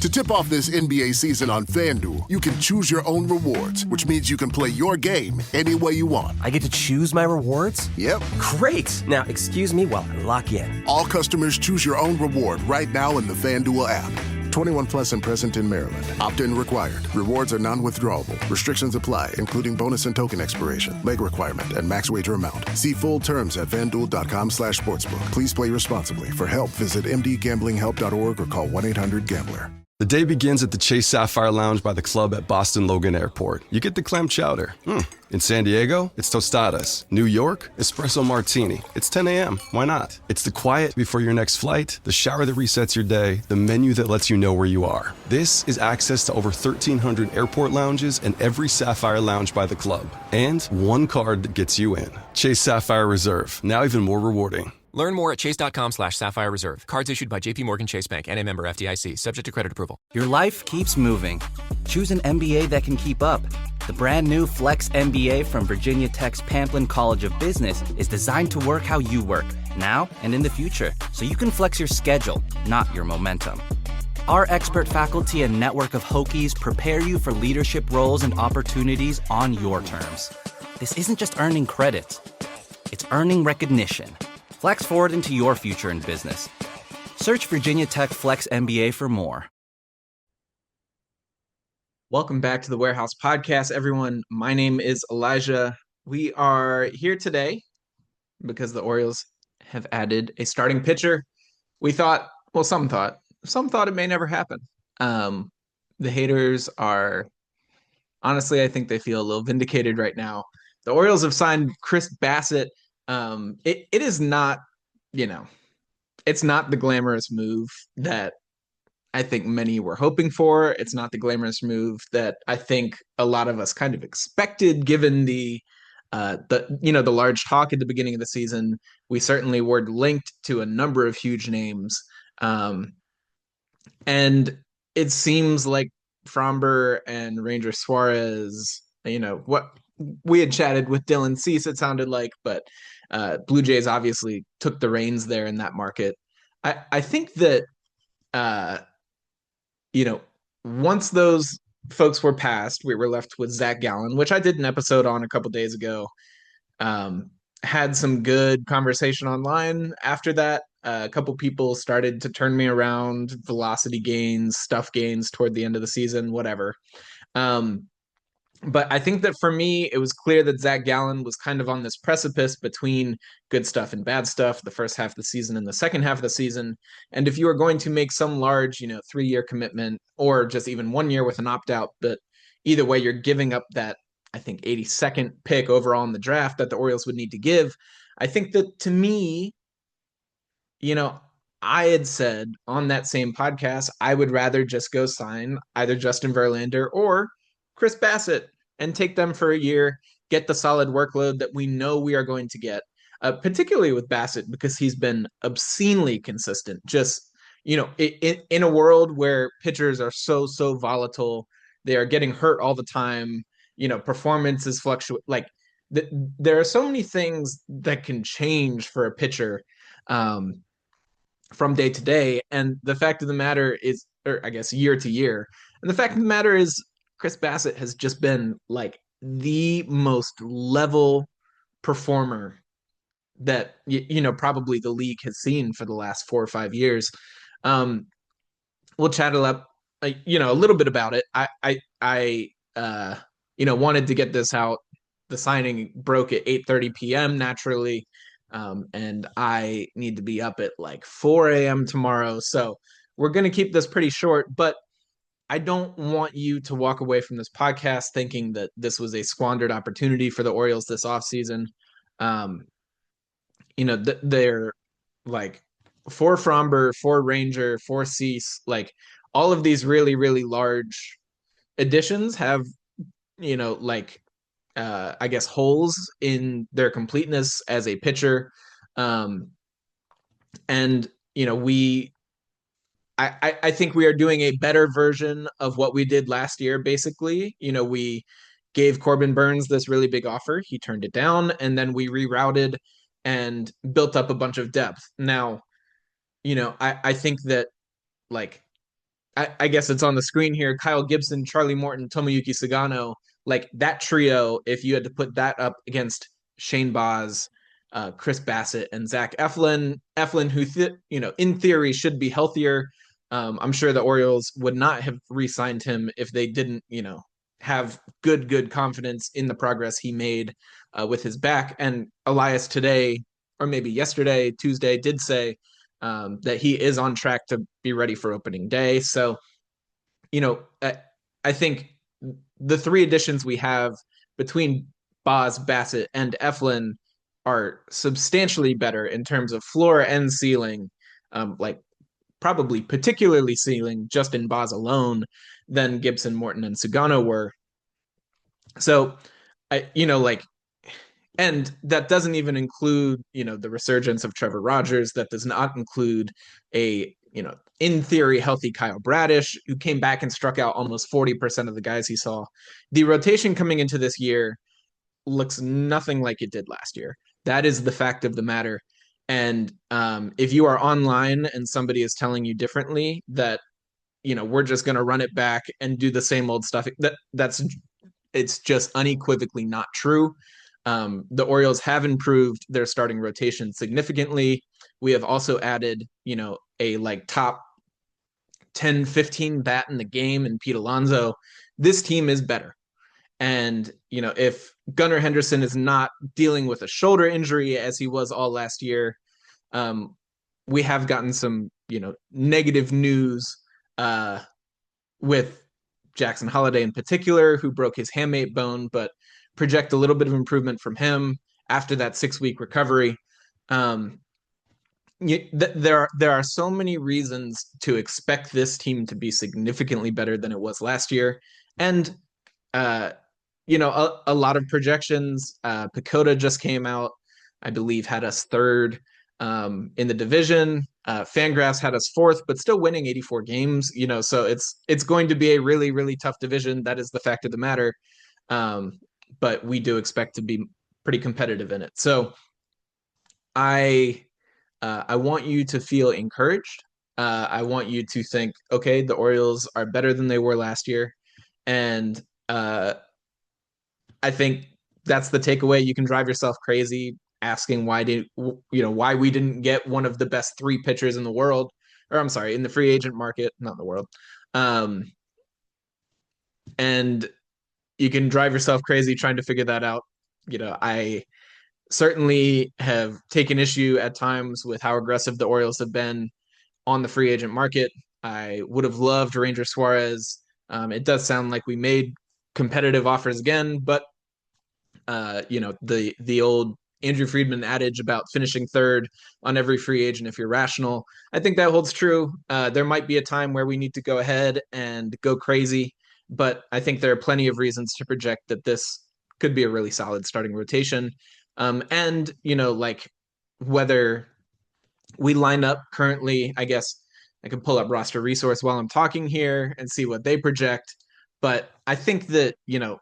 To tip off this NBA season on FanDuel, you can choose your own rewards, which means you can play your game any way you want. I get to choose my rewards? Yep. Great! Now, excuse me while I lock in. All customers choose your own reward right now in the FanDuel app. 21 plus and present in Maryland. Opt-in required. Rewards are non-withdrawable. Restrictions apply, including bonus and token expiration, leg requirement, and max wager amount. See full terms at FanDuel.com/sportsbook. Please play responsibly. For help, visit mdgamblinghelp.org or call 1-800-GAMBLER. The day begins at the Chase Sapphire Lounge by the club at Boston Logan Airport. You get the clam chowder. In San Diego, it's tostadas. New York, espresso martini. It's 10 a.m. Why not? It's the quiet before your next flight, the shower that resets your day, the menu that lets you know where you are. This is access to over 1,300 airport lounges and every Sapphire Lounge by the club. And one card that gets you in. Chase Sapphire Reserve, now even more rewarding. Learn more at chase.com/Sapphire Reserve. Cards issued by JP Morgan Chase Bank and a member FDIC, subject to credit approval. Your life keeps moving. Choose an MBA that can keep up. The brand new Flex MBA from Virginia Tech's Pamplin College of Business is designed to work how you work, now and in the future, so you can flex your schedule, not your momentum. Our expert faculty and network of Hokies prepare you for leadership roles and opportunities on your terms. This isn't just earning credit, it's earning recognition. Flex forward into your future in business. Search Virginia Tech Flex MBA for more. Welcome back to the Warehouse Podcast, everyone. My name is Elijah. We are here today because the Orioles have added a starting pitcher. Some thought it may never happen. The haters are, honestly, I think they feel a little vindicated right now. The Orioles have signed Chris Bassitt. It is not, it's not the glamorous move that I think many were hoping for. It's not the glamorous move that I think a lot of us kind of expected, given the large talk at the beginning of the season. We certainly were linked to a number of huge names. And it seems like Fromber and Ranger Suarez, what we had chatted with Dylan Cease, it sounded like, but Blue Jays obviously took the reins there in that market. I think that, once those folks were passed, we were left with Zach Gallen, which I did an episode on a couple days ago. Had some good conversation online after that. A couple people started to turn me around, velocity gains, stuff gains toward the end of the season, whatever. But I think that for me, it was clear that Zach Gallen was kind of on this precipice between good stuff and bad stuff, the first half of the season and the second half of the season. And if you are going to make some large, 3-year commitment, or just even 1 year with an opt-out, but either way, you're giving up that, I think, 82nd pick overall in the draft that the Orioles would need to give. I think that, to me, I had said on that same podcast, I would rather just go sign either Justin Verlander or Chris Bassitt and take them for a year, get the solid workload that we know we are going to get, particularly with Bassitt, because he's been obscenely consistent. Just, in a world where pitchers are so volatile, they are getting hurt all the time, performance is fluctuate. Like there are so many things that can change for a pitcher from day to day. And the fact of the matter is, or I guess year to year, and the fact of the matter is, Chris Bassitt has just been like the most level performer that probably the league has seen for the last 4 or 5 years. We'll chat a little bit about it. I wanted to get this out. The signing broke at 8:30 p.m. naturally, and I need to be up at like 4 a.m. tomorrow. So we're going to keep this pretty short, but I don't want you to walk away from this podcast thinking that this was a squandered opportunity for the Orioles this offseason. They're like 4 Fromber, 4 Ranger, 4 Cease, like all of these really, really large additions have, I guess holes in their completeness as a pitcher. I think we are doing a better version of what we did last year, basically. We gave Corbin Burns this really big offer. He turned it down, and then we rerouted and built up a bunch of depth. Now, I think that, like, I guess it's on the screen here. Kyle Gibson, Charlie Morton, Tomoyuki Sugano, like that trio, if you had to put that up against Shane Baz, Chris Bassitt, and Zach Eflin, who in theory should be healthier. I'm sure the Orioles would not have re-signed him if they didn't, have good confidence in the progress he made with his back. And Elias today, or maybe yesterday, Tuesday, did say that he is on track to be ready for opening day. So, I think the three additions we have between Baz, Bassitt, and Eflin are substantially better in terms of floor and ceiling, like probably particularly ceiling just in Baz alone than Gibson, Morton, and Sugano were. So, and that doesn't even include, the resurgence of Trevor Rogers. That does not include a, in theory, healthy Kyle Bradish, who came back and struck out almost 40% of the guys he saw. The rotation coming into this year looks nothing like it did last year. That is the fact of the matter. And if you are online and somebody is telling you differently, that, we're just going to run it back and do the same old stuff, it's just unequivocally not true. The Orioles have improved their starting rotation significantly. We have also added, a like top 10, 15 bat in the game in Pete Alonso. This team is better. And, if Gunnar Henderson is not dealing with a shoulder injury as he was all last year, we have gotten some, negative news with Jackson Holliday in particular, who broke his hamate bone, but project a little bit of improvement from him after that 6-week recovery. There are so many reasons to expect this team to be significantly better than it was last year. And, a lot of projections. Pacoda just came out, I believe, had us third in the division. Fangraphs had us fourth, but still winning 84 games. So it's going to be a really, really tough division. That is the fact of the matter. But we do expect to be pretty competitive in it. So I want you to feel encouraged. I want you to think, okay, the Orioles are better than they were last year. And I think that's the takeaway. You can drive yourself crazy asking why we didn't get one of the best 3 pitchers in the world, or I'm sorry, in the free agent market, not in the world. And you can drive yourself crazy trying to figure that out. I certainly have taken issue at times with how aggressive the Orioles have been on the free agent market. I would have loved Ranger Suarez. It does sound like we made competitive offers again, but the old Andrew Friedman adage about finishing third on every free agent if you're rational, I think that holds true. There might be a time where we need to go ahead and go crazy, but I think there are plenty of reasons to project that this could be a really solid starting rotation. And, whether we line up currently, I guess I can pull up roster resource while I'm talking here and see what they project. But I think that,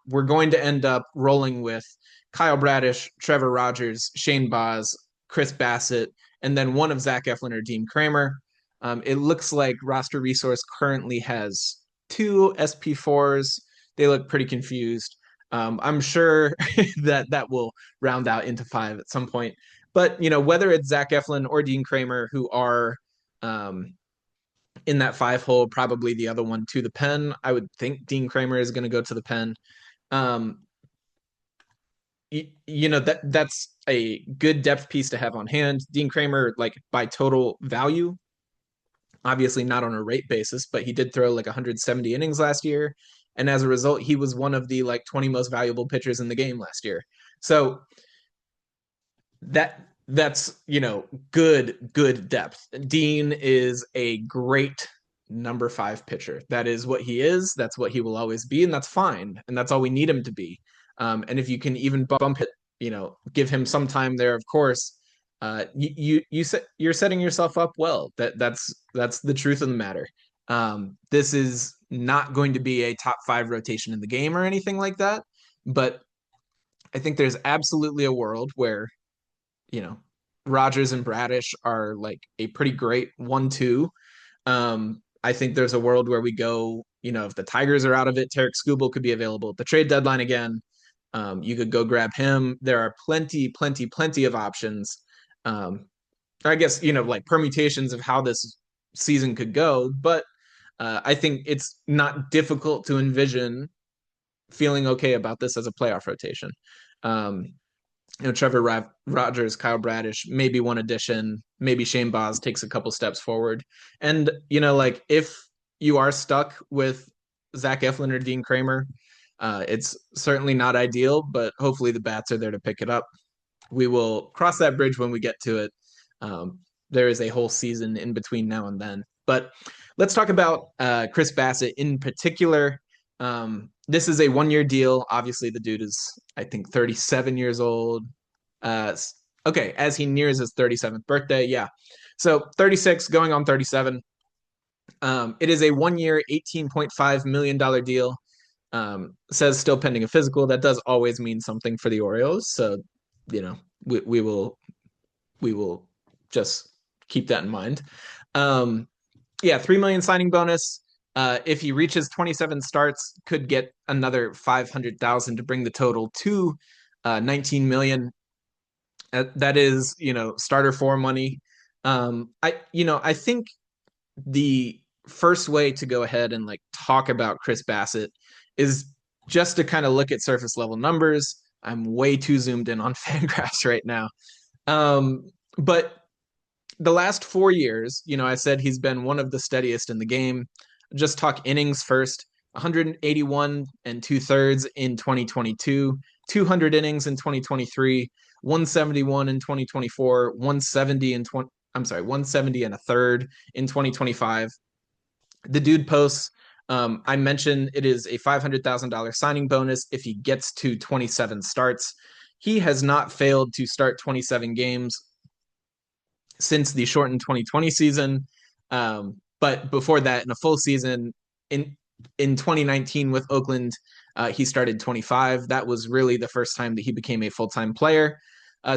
we're going to end up rolling with Kyle Bradish, Trevor Rogers, Shane Baz, Chris Bassitt, and then one of Zach Eflin or Dean Kramer. It looks like roster resource currently has 2 SP4s. They look pretty confused. I'm sure that will round out into 5 at some point. But, whether it's Zach Eflin or Dean Kramer, who are in that 5 hole, probably the other one to the pen. I would think Dean Kramer is going to go to the pen. That's a good depth piece to have on hand. Dean Kramer, like by total value, obviously not on a rate basis, but he did throw like 170 innings last year. And as a result, he was one of the 20 most valuable pitchers in the game last year. So that's good depth. Dean is a great number 5 pitcher. That is what he is. That's what he will always be, and that's fine. And that's all we need him to be. And if you can even bump it, give him some time there, of course, you're setting yourself up well. That's the truth of the matter. This is not going to be a top 5 rotation in the game or anything like that, but I think there's absolutely a world where Rogers and Bradish are like a pretty great 1-2. I think there's a world where we go, if the Tigers are out of it, Tarek Skubal could be available at the trade deadline again. You could go grab him. There are plenty of options. I guess, like permutations of how this season could go. But I think it's not difficult to envision feeling okay about this as a playoff rotation. Trevor Rogers, Kyle Bradish, maybe one addition, maybe Shane Baz takes a couple steps forward. And, like if you are stuck with Zach Eflin or Dean Kramer, it's certainly not ideal, but hopefully the bats are there to pick it up. We will cross that bridge when we get to it. There is a whole season in between now and then. But let's talk about Chris Bassitt in particular. This is a 1-year deal. Obviously, the dude is, I think, 37 years old. Okay, as he nears his 37th birthday. Yeah. So 36 going on 37. It is a 1-year, $18.5 million deal. Says still pending a physical. That does always mean something for the Orioles. So, we will just keep that in mind. $3 million signing bonus. If he reaches 27 starts, could get another 500,000 to bring the total to 19 million. That is, starter for money. I think the first way to go ahead and like talk about Chris Bassitt is just to kind of look at surface level numbers. I'm way too zoomed in on Fangraphs right now. But the last 4 years, I said he's been one of the steadiest in the game. Just talk innings first. 181 and 2/3 in 2022, 200 innings in 2023, 171 in 2024, 170 and 170 and a third in 2025. The dude posts, I mentioned it is a $500,000 signing bonus if he gets to 27 starts. He has not failed to start 27 games since the shortened 2020 season. But before that, in a full season, in 2019 with Oakland, he started 25. That was really the first time that he became a full-time player.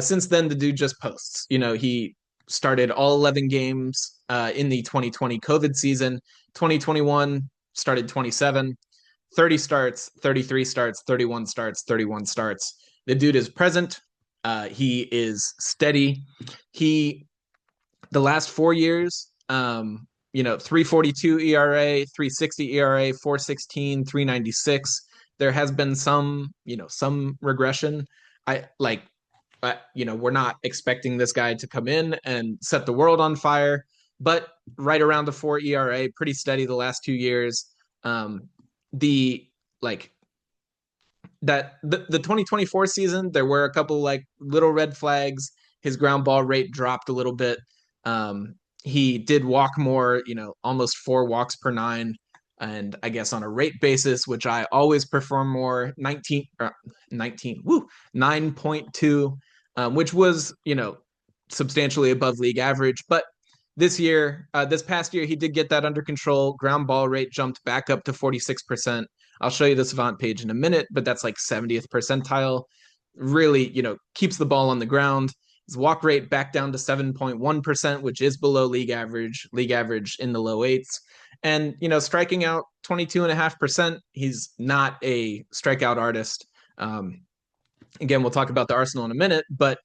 Since then, the dude just posts. He started all 11 games in the 2020 COVID season. 2021 started 27, 30 starts, 33 starts, 31 starts, 31 starts. The dude is present. He is steady. The last 4 years, 3.42 ERA, 3.60 ERA, 4.16, 3.96. There has been some regression. We're not expecting this guy to come in and set the world on fire, but right around the 4 ERA, pretty steady the last 2 years. The 2024 season, there were a couple like little red flags. His ground ball rate dropped a little bit. He did walk more, almost 4 walks per 9. And I guess on a rate basis, which I always prefer more, 9.2, which was, substantially above league average. But this past year, he did get that under control. Ground ball rate jumped back up to 46%. I'll show you the Savant page in a minute, but that's like 70th percentile. Really, keeps the ball on the ground. His walk rate back down to 7.1%, which is below league average in the low 8s. And, striking out 22.5%. He's not a strikeout artist. Again, we'll talk about the arsenal in a minute, but,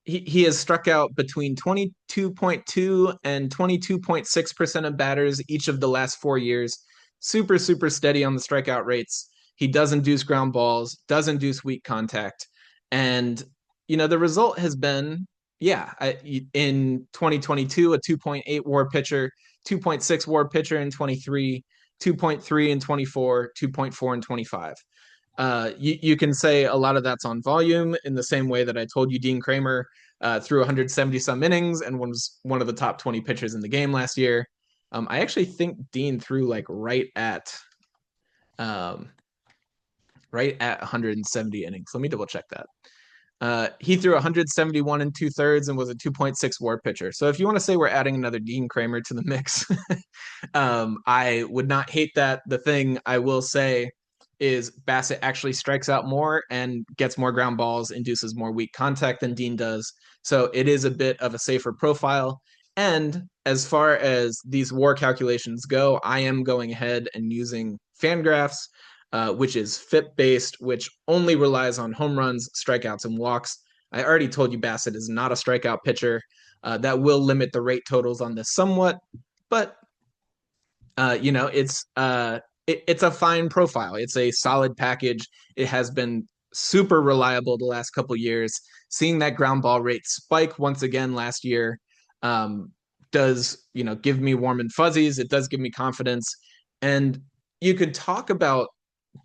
he has struck out between 22.2 and 22.6% of batters each of the last 4 years. Super, super steady on the strikeout rates. He does induce ground balls, does induce weak contact. And, the result has been, in 2022, a 2.8 WAR pitcher, 2.6 WAR pitcher in 23, 2.3 in 24, 2.4 in 25. You can say a lot of that's on volume in the same way that I told you Dean Kramer threw 170 some innings and was one of the top 20 pitchers in the game last year. I actually think Dean threw like right at 170 innings. Let me double check that. He threw 171 and 2/3 and was a 2.6 WAR pitcher. So if you want to say we're adding another Dean Kramer to the mix, I would not hate that. The thing I will say is Bassitt actually strikes out more and gets more ground balls, induces more weak contact than Dean does. So it is a bit of a safer profile. And as far as these WAR calculations go, I am going ahead and using Fangraphs, which is FIP based, which only relies on home runs, strikeouts, and walks. I already told you Bassitt is not a strikeout pitcher. That will limit the rate totals on this somewhat, but it's a fine profile. It's a solid package. It has been super reliable the last couple years. Seeing that ground ball rate spike once again last year does give me warm and fuzzies. It does give me confidence. And you could talk about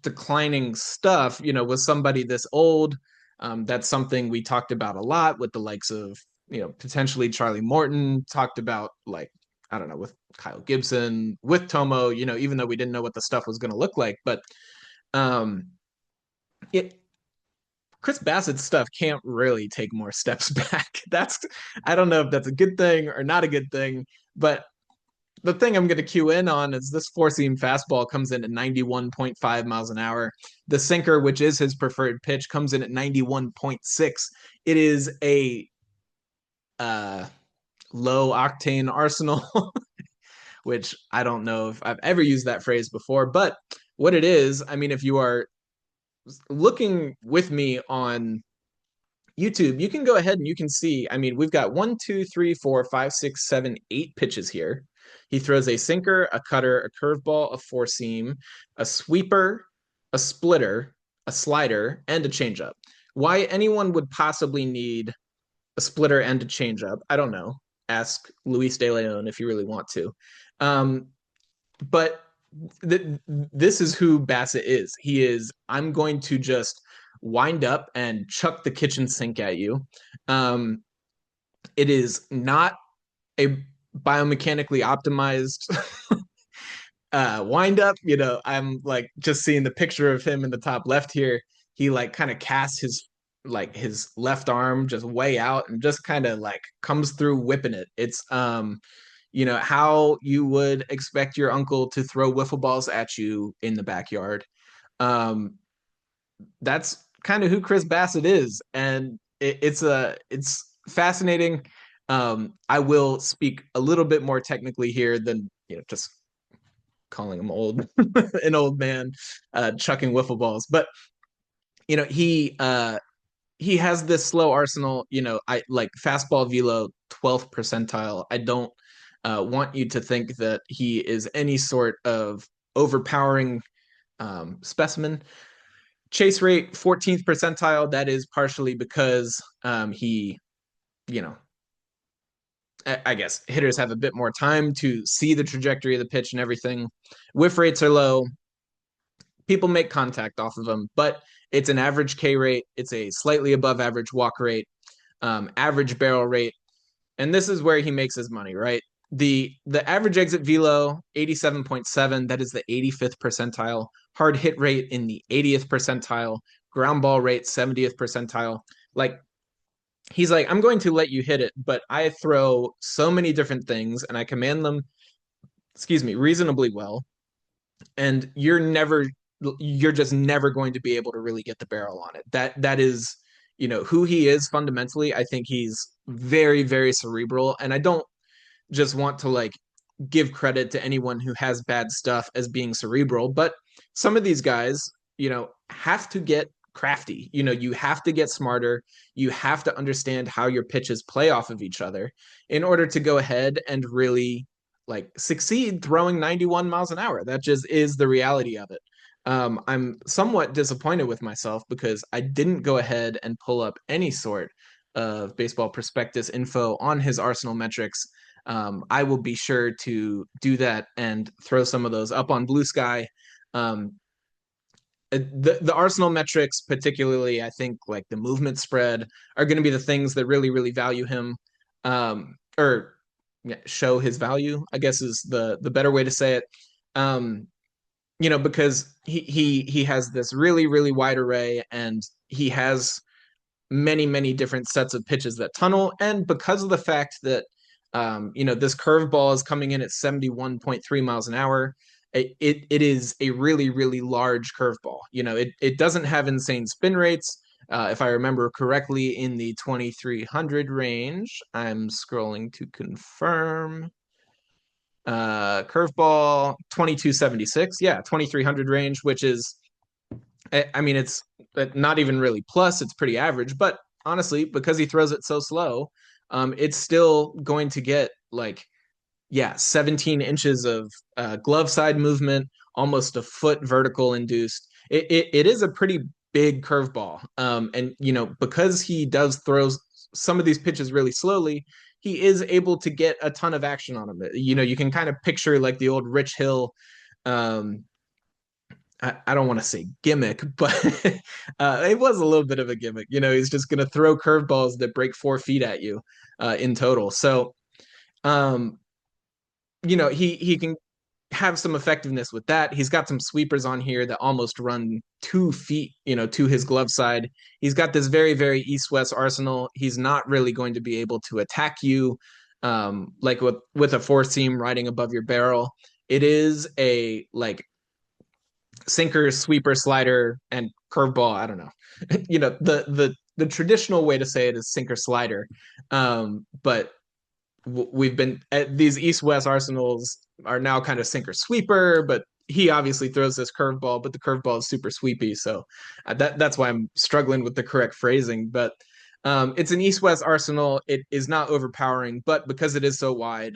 declining stuff, with somebody this old. That's something we talked about a lot with the likes of, potentially Charlie Morton, talked about, like, I don't know, with Kyle Gibson, with Tomo, even though we didn't know what the stuff was going to look like. But Chris Bassitt's stuff can't really take more steps back. I don't know if that's a good thing or not a good thing, but the thing I'm going to cue in on is this four-seam fastball comes in at 91.5 miles an hour. The sinker, which is his preferred pitch, comes in at 91.6. It is a low-octane arsenal, which I don't know if I've ever used that phrase before. But what it is, I mean, if you are looking with me on YouTube, you can go ahead and you can see, I mean, we've got 1, 2, 3, 4, 5, 6, 7, 8 pitches here. He throws a sinker, a cutter, a curveball, a four-seam, a sweeper, a splitter, a slider, and a changeup. Why anyone would possibly need a splitter and a changeup, I don't know. Ask Luis De Leon if you really want to. But this is who Bassitt is. He is, I'm going to just wind up and chuck the kitchen sink at you. It is not a biomechanically optimized wind up. I'm like just seeing the picture of him in the top left here. He like kind of casts his left arm just way out and just kind of like comes through whipping it. It's how you would expect your uncle to throw wiffle balls at you in the backyard. That's kind of who Chris Bassitt is, and it's fascinating. I will speak a little bit more technically here than just calling him old, an old man chucking wiffle balls. But he has this slow arsenal. I like fastball velo 12th percentile. I don't want you to think that he is any sort of overpowering specimen. Chase rate 14th percentile. That is partially because he, I guess hitters have a bit more time to see the trajectory of the pitch and everything. Whiff rates are low. People make contact off of them, but it's an average K rate. It's a slightly above average walk rate, average barrel rate. And this is where he makes his money, right? The average exit velo, 87.7. That is the 85th percentile. Hard hit rate in the 80th percentile. Ground ball rate, 70th percentile. Like, he's like, I'm going to let you hit it, but I throw so many different things and I command them, reasonably well. And you're just never going to be able to really get the barrel on it. That is, who he is fundamentally. I think he's very, very cerebral. And I don't just want to like give credit to anyone who has bad stuff as being cerebral, but some of these guys, have to get crafty. You have to get smarter. You have to understand how your pitches play off of each other in order to go ahead and really like succeed throwing 91 miles an hour. That just is the reality of it. I'm somewhat disappointed with myself because I didn't go ahead and pull up any sort of Baseball Prospectus info on his Arsenal metrics. I will be sure to do that and throw some of those up on Blue Sky. The Arsenal metrics, particularly, I think like the movement spread, are going to be the things that really, really value him, or show his value, I guess is the better way to say it. Because he has this really, really wide array, and he has many, many different sets of pitches that tunnel. And because of the fact that, this curveball is coming in at 71.3 miles an hour, it is a really, really large curveball. It doesn't have insane spin rates. if I remember correctly, in the 2300 range. I'm scrolling to confirm. Curveball 2276, yeah, 2300 range, which is, I mean, it's not even really plus, it's pretty average, but honestly, because he throws it so slow, it's still going to get like, yeah, 17 inches of glove side movement, almost a foot vertical induced. It is a pretty big curveball. And, you know, because he does throw some of these pitches really slowly, he is able to get a ton of action on him. You know, you can kind of picture like the old Rich Hill, I don't want to say gimmick, but it was a little bit of a gimmick. You know, he's just going to throw curveballs that break 4 feet at you in total. So, you know, he can have some effectiveness with that. He's got some sweepers on here that almost run 2 feet, you know, to his glove side. He's got this very, very east-west arsenal. He's not really going to be able to attack you like with a 4-seam riding above your barrel. It is a like sinker, sweeper, slider, and curveball. I don't know. You know, the traditional way to say it is sinker slider. But we've been at these east-west arsenals are now kind of sinker sweeper, but he obviously throws this curveball, but the curveball is super sweepy. So that's why I'm struggling with the correct phrasing. But it's an east-west arsenal. It is not overpowering, but because it is so wide,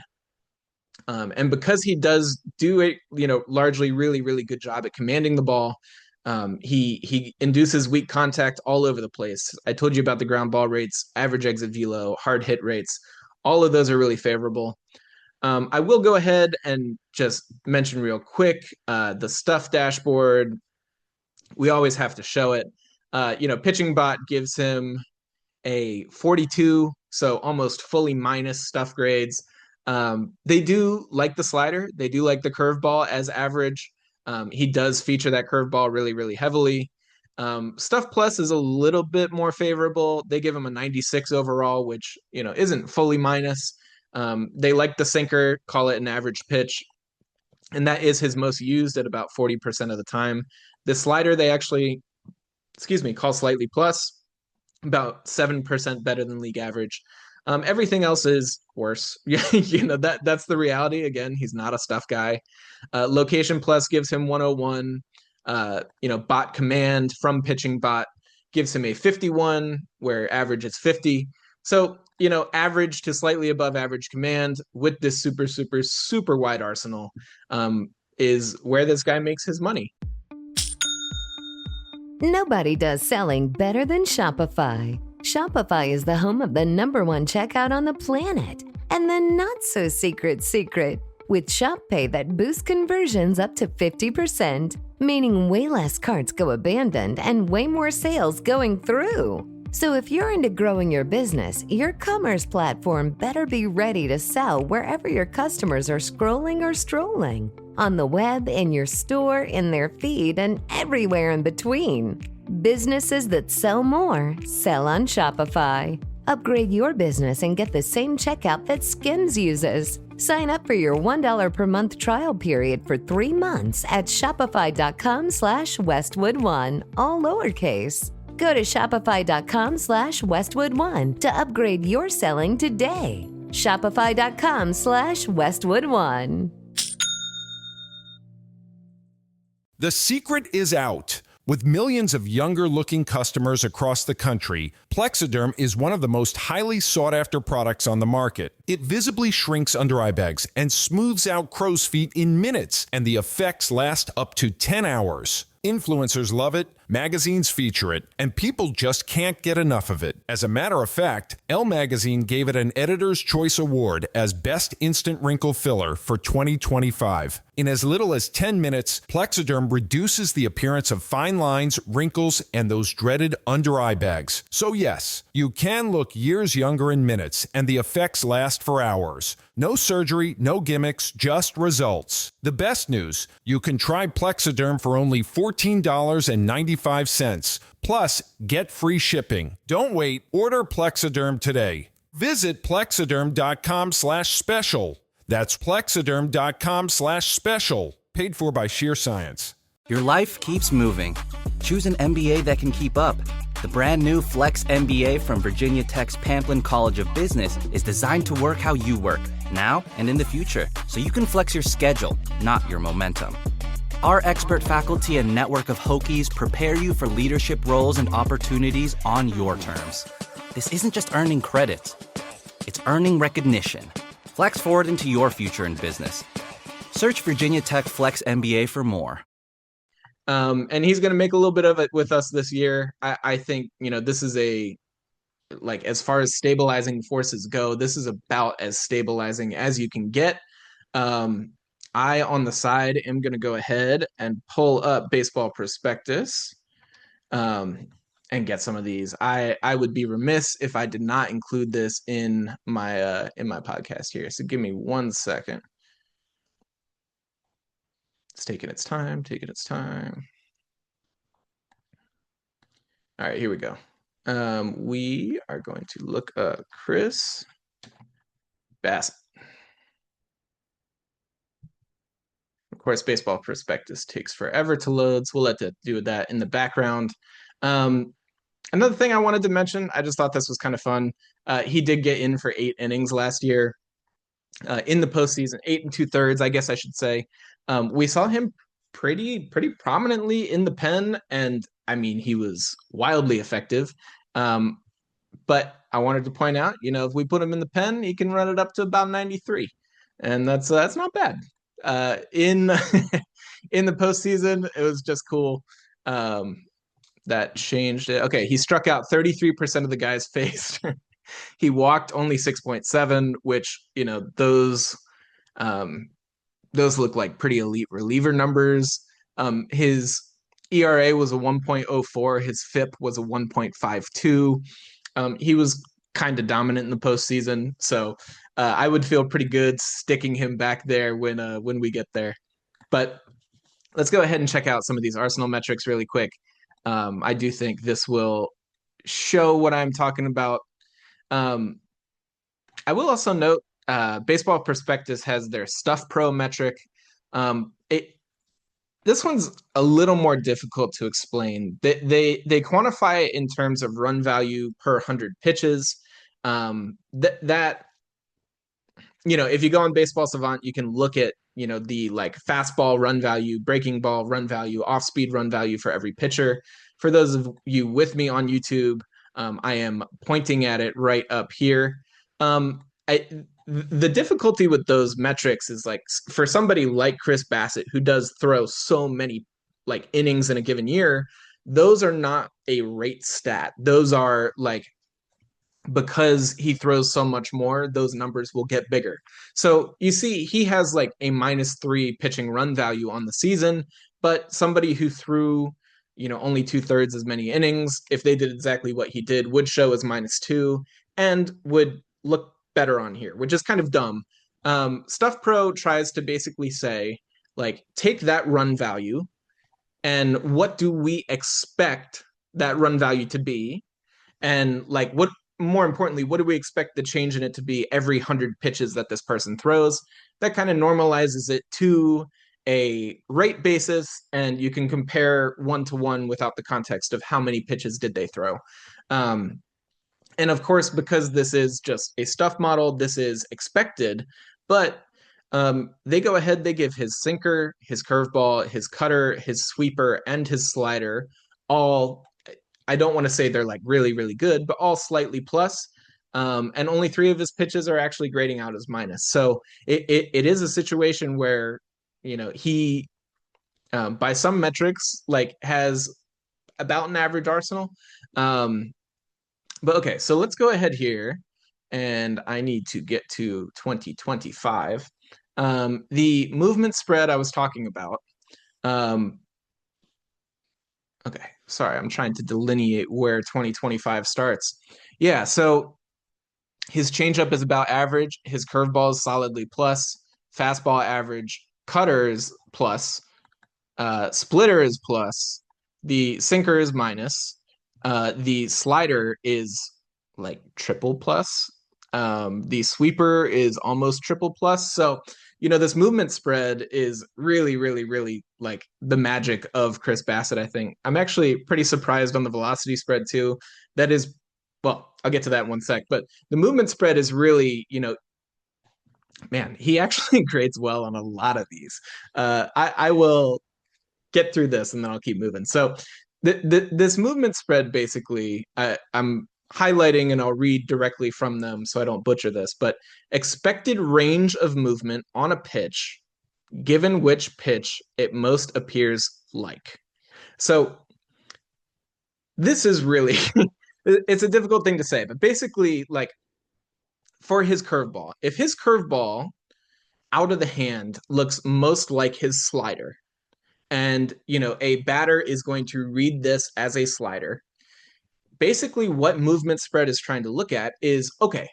and because he does do a, you know, largely really, really good job at commanding the ball, he induces weak contact all over the place. I told you about the ground ball rates, average exit velo, hard hit rates. All of those are really favorable. I will go ahead and just mention real quick the stuff dashboard. We always have to show it. You know, Pitching Bot gives him a 42, so almost fully minus stuff grades. They do like the slider. They do like the curveball as average. He does feature that curveball really, really heavily. Stuff Plus is a little bit more favorable. They give him a 96 overall, which, you know, isn't fully minus. They like the sinker, call it an average pitch, and that is his most used at about 40% of the time. The slider they actually, call slightly plus, about 7% better than league average. Everything else is worse. You know, that's the reality. Again, he's not a stuff guy. Location Plus gives him 101. You know, Bot Command from Pitching Bot gives him a 51, where average is 50. So, you know, average to slightly above average command with this super, super, super wide arsenal is where this guy makes his money. Nobody does selling better than Shopify. Shopify is the home of the #1 checkout on the planet. And the not-so-secret secret, with Shop Pay that boosts conversions up to 50%, meaning way less carts go abandoned and way more sales going through. So if you're into growing your business, your commerce platform better be ready to sell wherever your customers are scrolling or strolling. On the web, in your store, in their feed, and everywhere in between. Businesses that sell more, sell on Shopify. Upgrade your business and get the same checkout that Skims uses. Sign up for your $1 per month trial period for 3 months at shopify.com/Westwood1, all lowercase. Go to shopify.com/Westwood1 to upgrade your selling today. Shopify.com/Westwood1. The secret is out. With millions of younger-looking customers across the country, Plexiderm is one of the most highly sought-after products on the market. It visibly shrinks under-eye bags and smooths out crow's feet in minutes, and the effects last up to 10 hours. Influencers love it, magazines feature it, and people just can't get enough of it. As a matter of fact, Elle Magazine gave it an Editor's Choice Award as Best Instant Wrinkle Filler for 2025. In as little as 10 minutes, Plexiderm reduces the appearance of fine lines, wrinkles, and those dreaded under-eye bags. So yes, you can look years younger in minutes, and the effects last for hours. No surgery, no gimmicks, just results. The best news, you can try Plexiderm for only $14.95. Plus, get free shipping. Don't wait. Order Plexiderm today. Visit Plexiderm.com/special. That's Plexiderm.com/special. Paid for by Sheer Science. Your life keeps moving. Choose an MBA that can keep up. The brand new Flex MBA from Virginia Tech's Pamplin College of Business is designed to work how you work, now and in the future, so you can flex your schedule, not your momentum. Our expert faculty and network of Hokies prepare you for leadership roles and opportunities on your terms. This isn't just earning credits, it's earning recognition. Flex forward into your future in business. Search Virginia Tech Flex MBA for more. And he's going to make a little bit of it with us this year. I think, this is as far as stabilizing forces go, this is about as stabilizing as you can get. I, on the side, am going to go ahead and pull up Baseball Prospectus and get some of these. I would be remiss if I did not include this in my podcast here. So give me 1 second. It's taking its time. All right, here we go. We are going to look up Chris Bassitt. Of course, Baseball Prospectus takes forever to load, so we'll let that do that in the background. Another thing I wanted to mention, I just thought this was kind of fun. He did get in for 8 innings last year in the postseason, 8 2/3, I guess I should say. We saw him pretty prominently in the pen, and I mean, he was wildly effective. But I wanted to point out, if we put him in the pen, he can run it up to about 93, and that's not bad. In in the postseason, it was just cool. That changed it. Okay, he struck out 33% of the guys faced. He walked only 6.7, which those look like pretty elite reliever numbers. His ERA was a 1.04. His FIP was a 1.52. He was kind of dominant in the postseason, so I would feel pretty good sticking him back there when we get there. But let's go ahead and check out some of these Arsenal metrics really quick. I do think this will show what I'm talking about. I will also note Baseball Prospectus has their Stuff Pro metric. This one's a little more difficult to explain. They quantify it in terms of run value per 100 pitches. If you go on Baseball Savant, you can look at the fastball run value, breaking ball run value, off speed run value for every pitcher. For those of you with me on YouTube, I am pointing at it right up here. The difficulty with those metrics is for somebody like Chris Bassitt, who does throw so many innings in a given year, those are not a rate stat. Those are because he throws so much more, those numbers will get bigger. So you see, he has a -3 pitching run value on the season, but somebody who threw, only 2/3 as many innings, if they did exactly what he did, would show as -2 and would look better on here, which is kind of dumb. Stuff Pro tries to basically say, take that run value and what do we expect that run value to be? And more importantly, what do we expect the change in it to be every 100 pitches that this person throws? That kind of normalizes it to a rate basis, and you can compare 1-to-1 without the context of how many pitches did they throw. And of course, because this is just a stuff model, this is expected, but they go ahead, they give his sinker, his curveball, his cutter, his sweeper, and his slider all, I don't want to say they're really, really good, but all slightly plus. And only 3 of his pitches are actually grading out as minus. So it is a situation where, he, by some metrics, has about an average Arsenal. But okay, so let's go ahead here, and I need to get to 2025. The movement spread I was talking about. Okay, sorry, I'm trying to delineate where 2025 starts. Yeah, so his changeup is about average. His curveball is solidly plus. Fastball average. Cutter is plus. Splitter is plus. The sinker is minus. The slider is triple plus. The sweeper is almost triple plus. So, this movement spread is really, really, really like the magic of Chris Bassitt, I think. I'm actually pretty surprised on the velocity spread too. That is, well, I'll get to that in one sec, but the movement spread is really, man, he actually grades well on a lot of these. I will get through this and then I'll keep moving. So this movement spread, basically, I'm highlighting and I'll read directly from them so I don't butcher this, but expected range of movement on a pitch, given which pitch it most appears like. So this is really, it's a difficult thing to say, but basically, like, for his curveball, if his curveball out of the hand looks most like his slider, and a batter is going to read this as a slider, basically what movement spread is trying to look at is, okay,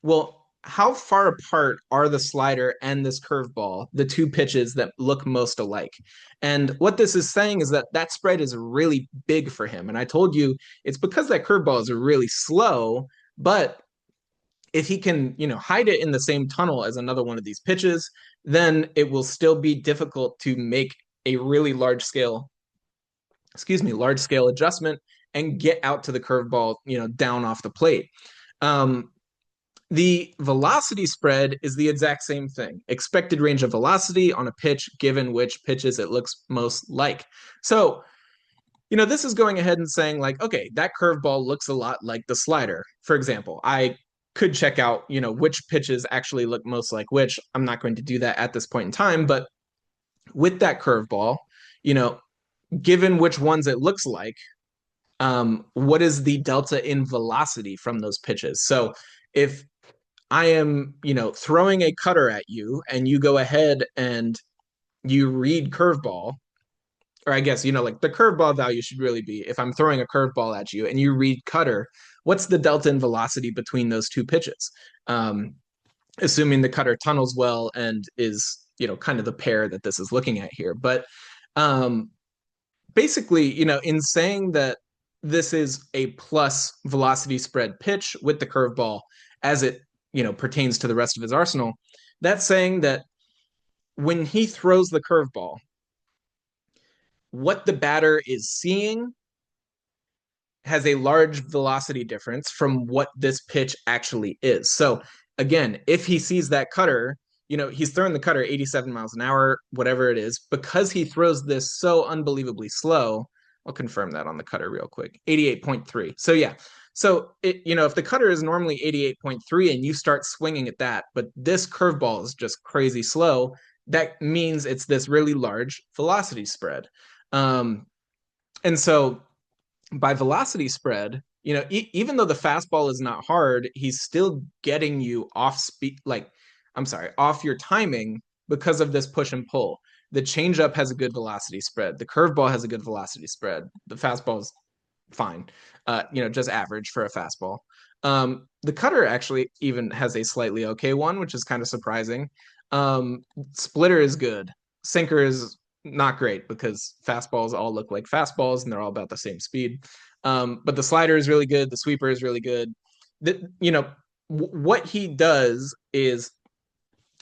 well, how far apart are the slider and this curveball, the two pitches that look most alike? And what this is saying is that spread is really big for him. And I told you it's because that curveball is really slow, but if he can, hide it in the same tunnel as another one of these pitches, then it will still be difficult to make a really large scale adjustment and get out to the curveball, down off the plate. The velocity spread is the exact same thing. Expected range of velocity on a pitch, given which pitches it looks most like. So, this is going ahead and saying, like, okay, that curveball looks a lot like the slider. For example, I could check out, which pitches actually look most like which. I'm not going to do that at this point in time, but with that curveball, given which ones it looks like, what is the delta in velocity from those pitches? So if I am, throwing a cutter at you and you go ahead and you read curveball, or I guess, like the curveball value should really be, if I'm throwing a curveball at you and you read cutter, what's the delta in velocity between those two pitches? Assuming the cutter tunnels well and is, kind of the pair that this is looking at here. But basically, in saying that this is a plus velocity spread pitch with the curveball as it, pertains to the rest of his arsenal, that's saying that when he throws the curveball, what the batter is seeing has a large velocity difference from what this pitch actually is. So again, if he sees that cutter, he's throwing the cutter 87 miles an hour, whatever it is, because he throws this so unbelievably slow. I'll confirm that on the cutter real quick. 88.3. So yeah. So if the cutter is normally 88.3 and you start swinging at that, but this curveball is just crazy slow, that means it's this really large velocity spread. And so by velocity spread, even though the fastball is not hard, he's still getting you off your timing because of this push and pull. The changeup has a good velocity spread. The curveball has a good velocity spread. The fastball is fine, just average for a fastball. The cutter actually even has a slightly okay one, which is kind of surprising. Splitter is good. Sinker is not great because fastballs all look like fastballs and they're all about the same speed. But the slider is really good. The sweeper is really good. What he does is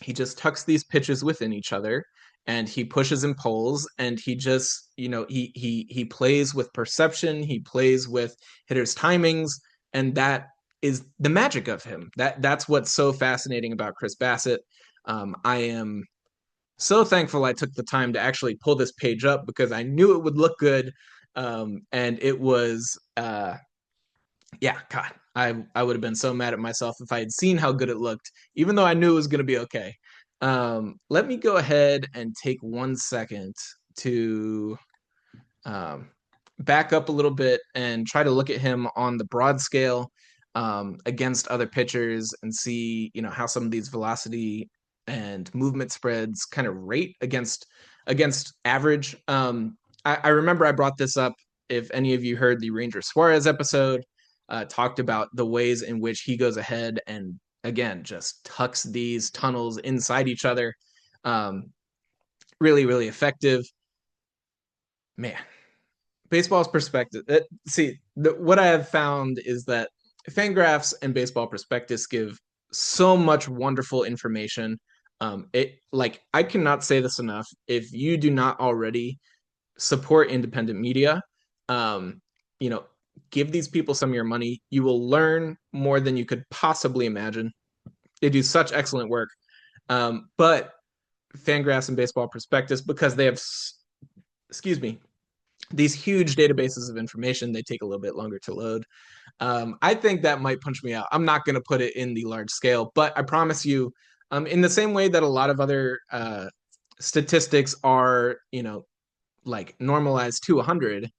he just tucks these pitches within each other and he pushes and pulls and he just, he plays with perception. He plays with hitters' timings, and that is the magic of him. That's what's so fascinating about Chris Bassitt. I am so thankful I took the time to actually pull this page up because I knew it would look good. And it was, God, I would have been so mad at myself if I had seen how good it looked, even though I knew it was going to be okay. Let me go ahead and take 1 second to back up a little bit and try to look at him on the broad scale against other pitchers and see, how some of these velocity and movement spreads kind of rate against average. I remember I brought this up, if any of you heard the Ranger Suarez episode, talked about the ways in which he goes ahead and, again, just tucks these tunnels inside each other. Really, really effective. Man, baseball's perspective. What I have found is that Fangraphs and Baseball Prospectus give so much wonderful information. I cannot say this enough. If you do not already support independent media, um, you know, give these people some of your money. You will learn more than you could possibly imagine. They do such excellent work. But Fangraphs and Baseball Prospectus, because they have, these huge databases of information, they take a little bit longer to load. I think that might punch me out. I'm not going to put it in the large scale, but I promise you, in the same way that a lot of other statistics are, like normalized to 100,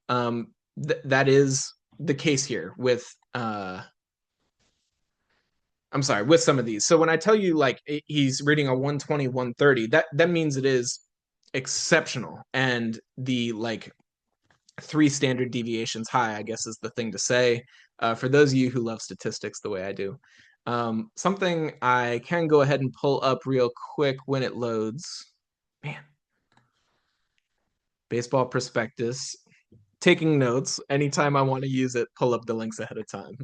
that is the case here with with some of these. So when I tell you like he's reading a 120, 130, that means it is exceptional. And the like 3 standard deviations high, I guess is the thing to say. For those of you who love statistics the way I do. Something I can go ahead and pull up real quick when it loads. Man. Baseball Prospectus. Taking notes. Anytime I want to use it, pull up the links ahead of time.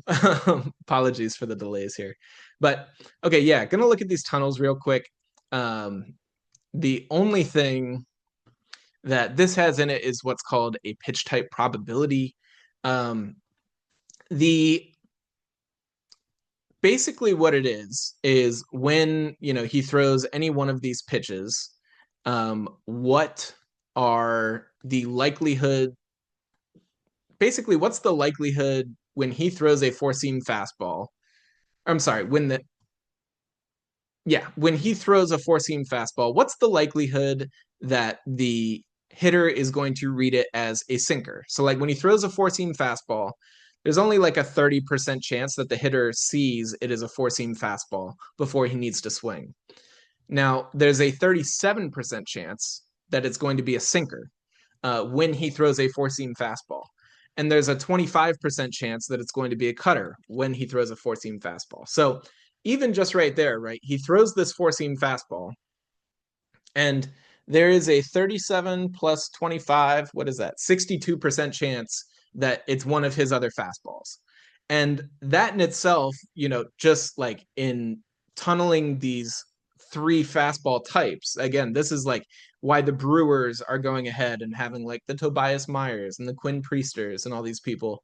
Apologies for the delays here. But okay, yeah, gonna look at these tunnels real quick. The only thing that this has in it is what's called a pitch type probability. Basically what it is when he throws any one of these pitches, what are the likelihood? Basically, what's the likelihood when he throws a 4-seam fastball? I'm sorry, when he throws a 4-seam fastball, what's the likelihood that the hitter is going to read it as a sinker? So like when he throws a 4-seam fastball, there's only like a 30% chance that the hitter sees it as a 4-seam fastball before he needs to swing. Now, there's a 37% chance that it's going to be a sinker when he throws a 4-seam fastball. And there's a 25% chance that it's going to be a cutter when he throws a 4-seam fastball. So even just right there, right, he throws this 4-seam fastball, and there is a 37 plus 25, what is that, 62% chance that it's one of his other fastballs. And that in itself, just like in tunneling these 3 fastball types, again, this is like why the Brewers are going ahead and having like the Tobias Myers and the Quinn Priesters and all these people,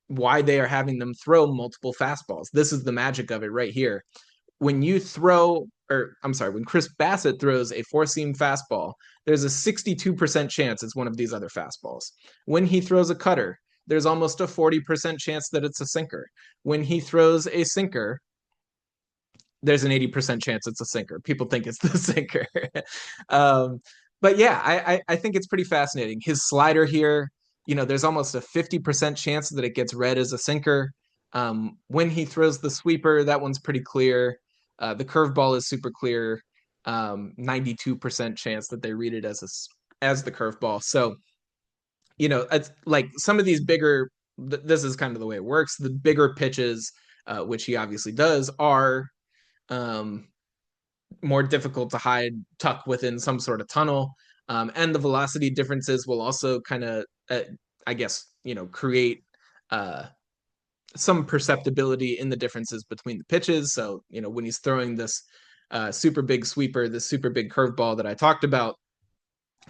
why they are having them throw multiple fastballs. This is the magic of it right here. When Chris Bassitt throws a 4-seam fastball, there's a 62% chance it's one of these other fastballs. When he throws a cutter, there's almost a 40% chance that it's a sinker. When he throws a sinker, there's an 80% chance it's a sinker. People think it's the sinker. But yeah, I think it's pretty fascinating. His slider here, there's almost a 50% chance that it gets read as a sinker. When he throws the sweeper, that one's pretty clear. The curveball is super clear. 92% chance that they read it as the curveball. So, it's like some of these bigger, this is kind of the way it works. The bigger pitches, which he obviously does, are more difficult to tuck within some sort of tunnel. And the velocity differences will also kind of, create some perceptibility in the differences between the pitches. So, when he's throwing this super big sweeper, this super big curveball that I talked about,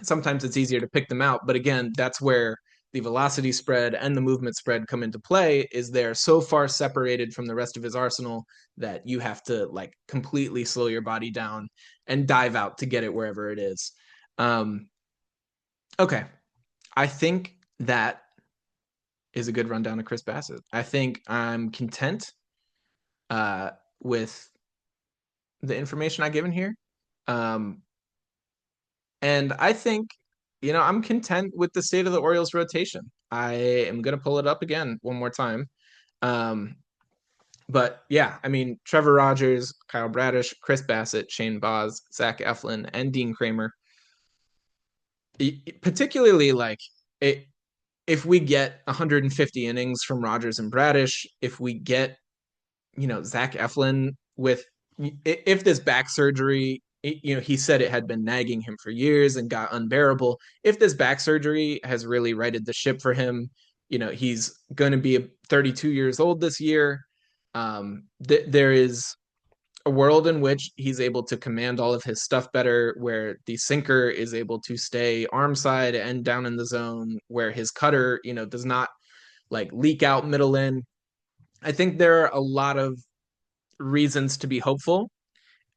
sometimes it's easier to pick them out. But again, that's where the velocity spread and the movement spread come into play, is they're so far separated from the rest of his arsenal that you have to like completely slow your body down and dive out to get it wherever it is. Okay. I think that is a good rundown of Chris Bassitt. I think I'm content with the information I've given here. And I think, I'm content with the state of the Orioles rotation. I am going to pull it up again one more time. But yeah, I mean, Trevor Rogers, Kyle Bradish, Chris Bassitt, Shane Baz, Zach Eflin, and Dean Kramer. Particularly like if we get 150 innings from Rogers and Bradish, if we get, Zach Eflin if this back surgery, he said it had been nagging him for years and got unbearable. If this back surgery has really righted the ship for him, he's going to be 32 years old this year. There is a world in which he's able to command all of his stuff better, where the sinker is able to stay arm side and down in the zone, where his cutter, does not like leak out middle in. I think there are a lot of reasons to be hopeful,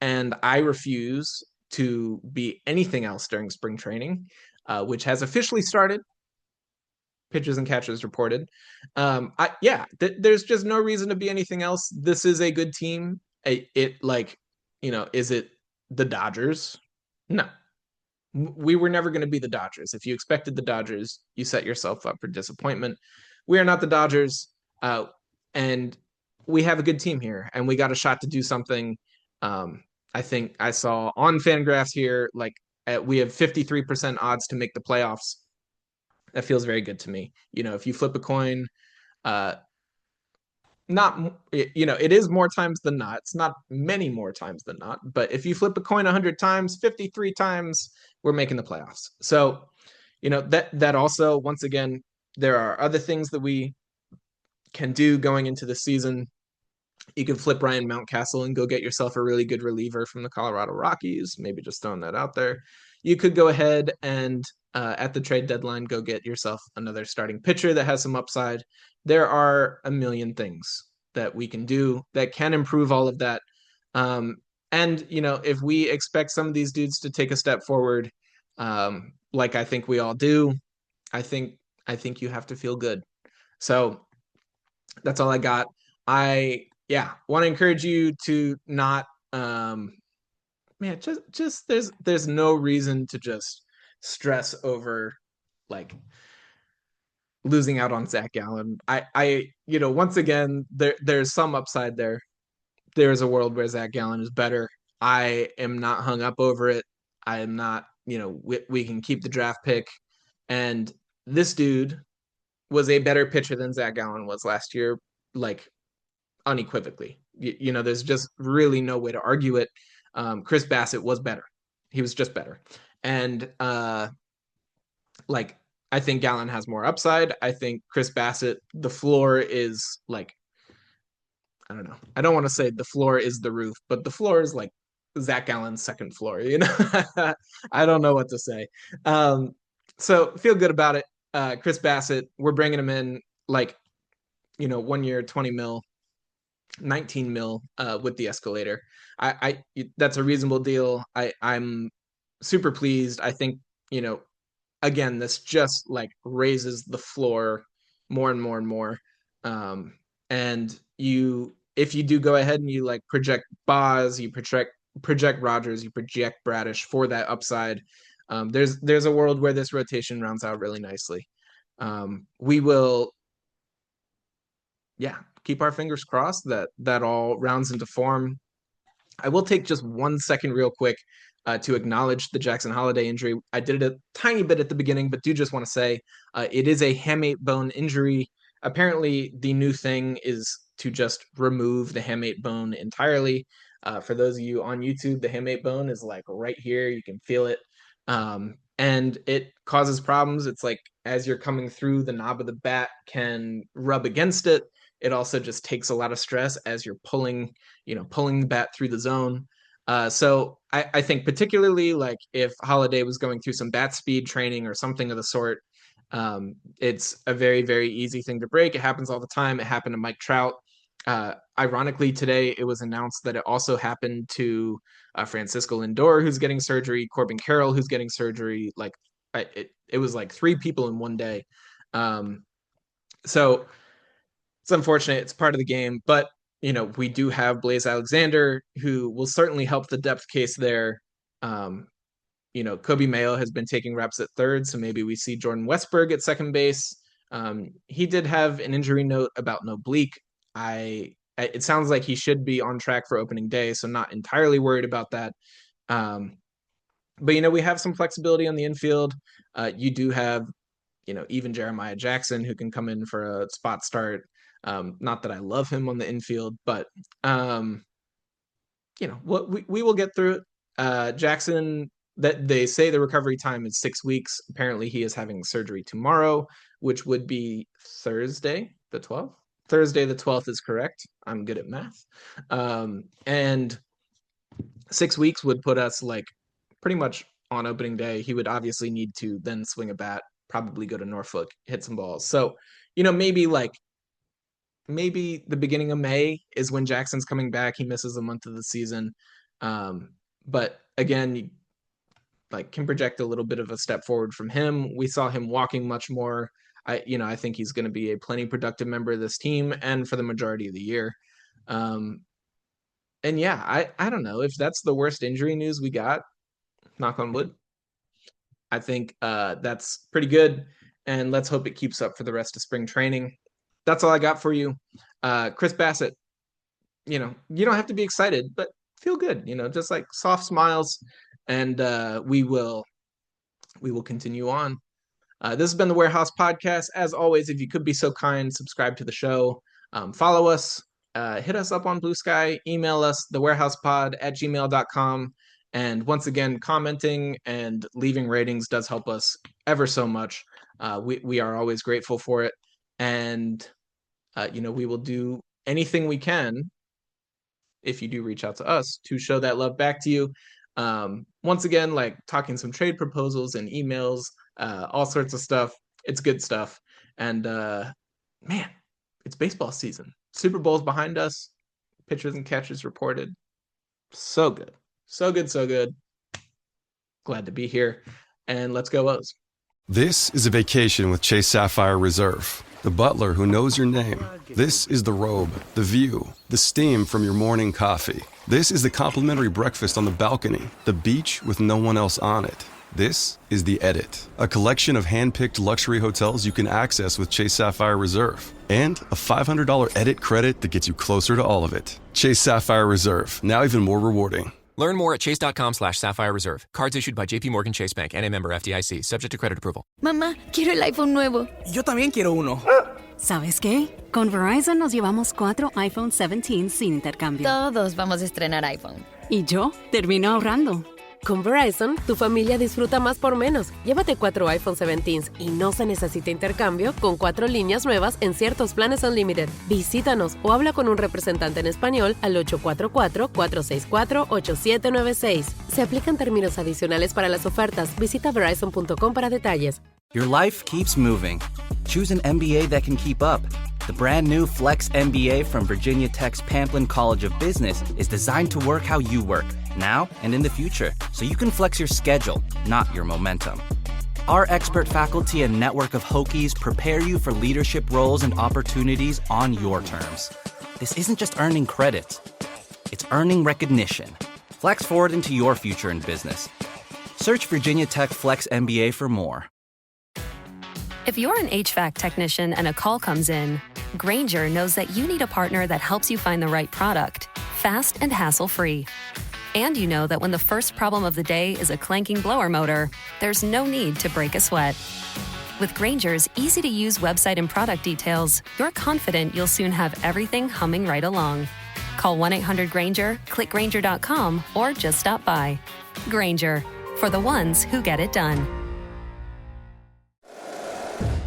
and I refuse to be anything else during spring training, which has officially started. Pitchers and catchers reported. There's just no reason to be anything else. This is a good team. Is it the Dodgers? No. We were never going to be the Dodgers. If you expected the Dodgers, you set yourself up for disappointment. We are not the Dodgers, and we have a good team here, and we got a shot to do something. I think I saw on Fangraphs here, we have 53% odds to make the playoffs. That feels very good to me. If you flip a coin, it is more times than not. It's not many more times than not, but if you flip a coin 100 times, 53 times, we're making the playoffs. So, that also, once again, there are other things that we can do going into the season. You can flip Ryan Mountcastle and go get yourself a really good reliever from the Colorado Rockies. Maybe just throwing that out there. You could go ahead and at the trade deadline, go get yourself another starting pitcher that has some upside. There are a million things that we can do that can improve all of that. And, if we expect some of these dudes to take a step forward, like I think we all do, I think you have to feel good. So that's all I got. I want to encourage you to not, just there's no reason to just stress over losing out on Zach Gallen. Once again, there's some upside there. There's a world where Zach Gallen is better. I am not hung up over it. I am not, we can keep the draft pick. And this dude was a better pitcher than Zach Gallen was last year, unequivocally. There's just really no way to argue it. Chris Bassitt was better. He was just better. And I think Gallen has more upside. I think Chris Bassitt, the floor is I don't know. I don't want to say the floor is the roof, but the floor is Zach Gallen's second floor, I don't know what to say. So feel good about it. Chris Bassitt, we're bringing him in 1 year, 20 mil, 19 mil with the escalator. That's a reasonable deal. I'm super pleased. I think, again, this just raises the floor more and more and more. And if you do go ahead and you project Boz, you project Rogers, you project Bradish for that upside, there's a world where this rotation rounds out really nicely. We will, keep our fingers crossed that all rounds into form. I will take just 1 second real quick to acknowledge the Jackson Holiday injury. I did it a tiny bit at the beginning, but do just want to say it is a hamate bone injury. Apparently, the new thing is to just remove the hamate bone entirely. For those of you on YouTube, the hamate bone is right here. You can feel it. And it causes problems. It's as you're coming through, the knob of the bat can rub against it. It also just takes a lot of stress as you're pulling the bat through the zone. So I think particularly if Holiday was going through some bat speed training or something of the sort, it's a very, very easy thing to break. It happens all the time. It happened to Mike Trout. Ironically, today it was announced that it also happened to Francisco Lindor, who's getting surgery, Corbin Carroll, who's getting surgery. It was 3 people in one day. So it's unfortunate. It's part of the game, but we do have Blaze Alexander, who will certainly help the depth case there. Kobe Mayo has been taking reps at third, so maybe we see Jordan Westberg at second base. He did have an injury note about an oblique. It sounds like he should be on track for opening day, so not entirely worried about that. But we have some flexibility on the infield. You do have, even Jeremiah Jackson, who can come in for a spot start. Not that I love him on the infield, but we will get through it. Jackson that they say the recovery time is 6 weeks. Apparently he is having surgery tomorrow, which would be Thursday the 12th. Thursday the 12th is correct. I'm good at math. And 6 weeks would put us like pretty much on opening day. He would obviously need to then swing a bat, probably go to Norfolk, hit some balls. So, maybe the beginning of May is when Jackson's coming back. He misses a month of the season. But again, you can project a little bit of a step forward from him. We saw him walking much more. I think he's going to be a plenty productive member of this team and for the majority of the year. And yeah, I don't know if that's the worst injury news we got, knock on wood. I think that's pretty good. And let's hope it keeps up for the rest of spring training. That's all I got for you. Chris Bassitt, you don't have to be excited, but feel good, just like soft smiles. And we will continue on. This has been the Warehouse Podcast. As always, if you could be so kind, subscribe to the show, follow us, hit us up on Blue Sky, email us, thewarehousepod@gmail.com. And once again, commenting and leaving ratings does help us ever so much. We are always grateful for it. And, we will do anything we can, if you do reach out to us, to show that love back to you. Once again, talking some trade proposals and emails, all sorts of stuff. It's good stuff. And man, it's baseball season. Super Bowl's behind us. Pitchers and catchers reported. So good. So good, so good. Glad to be here. And let's go O's. This is a vacation with Chase Sapphire Reserve, the butler who knows your name. This is the robe, the view, the steam from your morning coffee. This is the complimentary breakfast on the balcony, the beach with no one else on it. This is The Edit, a collection of hand-picked luxury hotels you can access with Chase Sapphire Reserve, and a $500 Edit credit that gets you closer to all of it. Chase Sapphire Reserve, now even more rewarding. Learn more at chase.com/Sapphire Reserve. Cards issued by JP Morgan Chase Bank, N.A. member FDIC, subject to credit approval. Mamá, quiero el iPhone nuevo. Yo también quiero uno. ¿Sabes qué? Con Verizon nos llevamos 4 iPhone 17 sin intercambio. Todos vamos a estrenar iPhone. Y yo termino ahorrando. Con Verizon, tu familia disfruta más por menos. Llévate 4 iPhone 17s y no se necesita intercambio con 4 líneas nuevas en ciertos planes Unlimited. Visítanos o habla con un representante en español al 844-464-8796. Se aplican términos adicionales para las ofertas. Visita Verizon.com para detalles. Your life keeps moving. Choose an MBA that can keep up. The brand new Flex MBA from Virginia Tech's Pamplin College of Business is designed to work how you work, now and in the future, so you can flex your schedule, not your momentum. Our expert faculty and network of Hokies prepare you for leadership roles and opportunities on your terms. This isn't just earning credit, it's earning recognition. Flex forward into your future in business. Search Virginia Tech Flex MBA for more. If you're an HVAC technician and a call comes in, Grainger knows that you need a partner that helps you find the right product, fast and hassle-free. And you know that when the first problem of the day is a clanking blower motor, there's no need to break a sweat. With Grainger's easy-to-use website and product details, you're confident you'll soon have everything humming right along. Call 1-800-GRAINGER, click Grainger.com, or just stop by. Grainger, for the ones who get it done.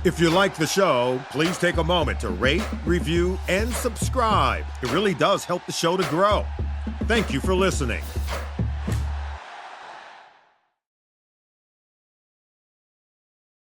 If you like the show, please take a moment to rate, review, and subscribe. It really does help the show to grow. Thank you for listening.